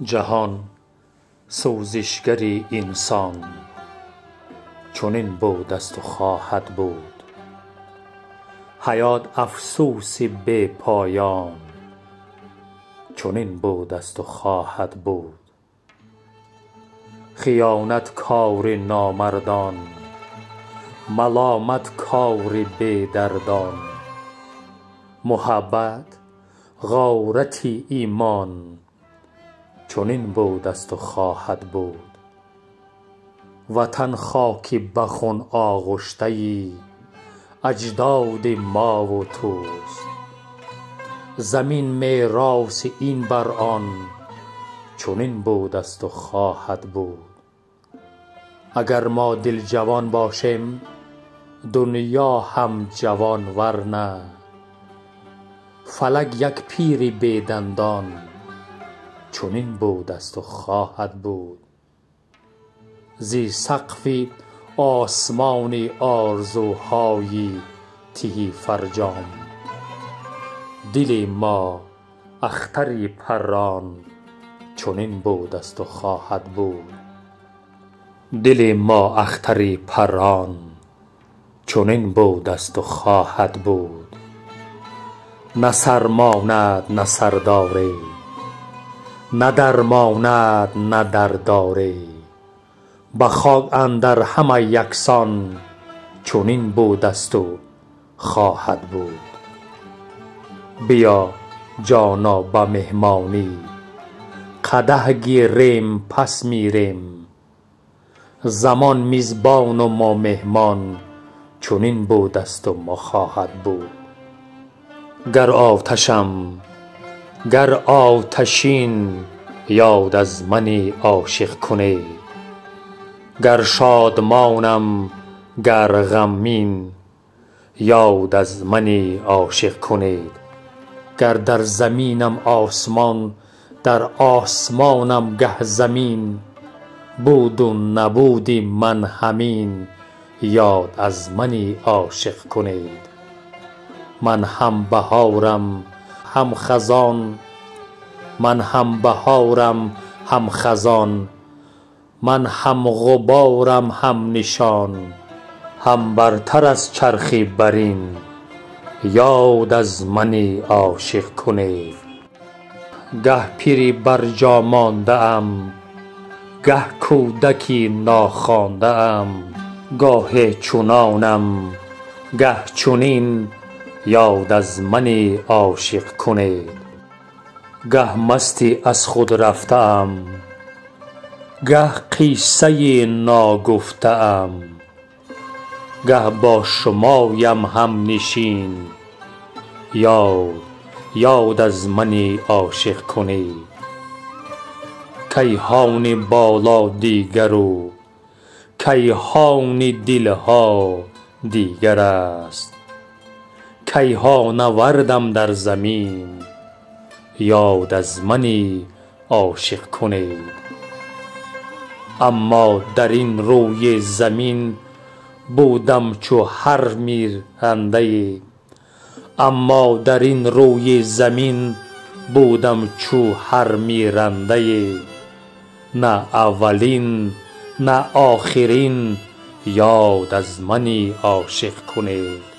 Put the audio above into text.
جهان سوزشگر انسان چنین بود است و خواهد بود. حیات افسوس بی پایان چنین بود است و خواهد بود. خیانت کار نامردان، ملامت کار بی دردان. محبت غارت ایمان چنین بود است و خواهد بود. وطن خاک به خون آغشته اجداد ما و توست. زمین میراث این بر آن چنین بود است و خواهد بود. اگر ما دل جوان باشیم دنیا هم جوان، ورنه فلک یک پیر بی دندان چنین بود است و خواهد بود. زی سقف آسمان آرزوهای تهی فرجام دل ما اختر پران چنین بود است و خواهد بود. دل ما اختر پران چنین بود است و خواهد بود. نه سر ماند نه سرداری، نه در ماند نه در داری. به خاک اندر همه یکسان چنین بود است و خواهد بود. بیا جانا به مهمانی قدح گیریم پس میریم. زمان میزبان و ما مهمان چنین بود است و ما خواهد بود. گر آتشم گر آتشین یاد از من عاشق کنی. گر شادمانم گر غمین یاد از من عاشق کنید. گر در زمینم آسمان در آسمانم گه زمین. بود و نبود من همین یاد از من عاشق کنید. من هم بهارم هم خزان، من هم بهارم هم خزان. من هم غبارم هم نشان، هم برتر از چرخ برین یاد از من عاشق کنید. گه پیری بر جا مانده ام، گه کودکی ناخوانده ام. گاه چنانم گه چنین یاد از من عاشق کنید. گه مستی از خود رفته ام، گه قصه ناگفته ام. گه با شمایم هم نشین یاد از من عاشق کنید. کیهان بالا دیگر و کیهان دلها دیگر است. کیها نوردم در زمین یاد از من عاشق کنید. اما در این روی زمین بودم چو هر میرنده. اما در این روی زمین بودم چو هر میرنده. نه اولین نه آخرین یاد از من عاشق کنید.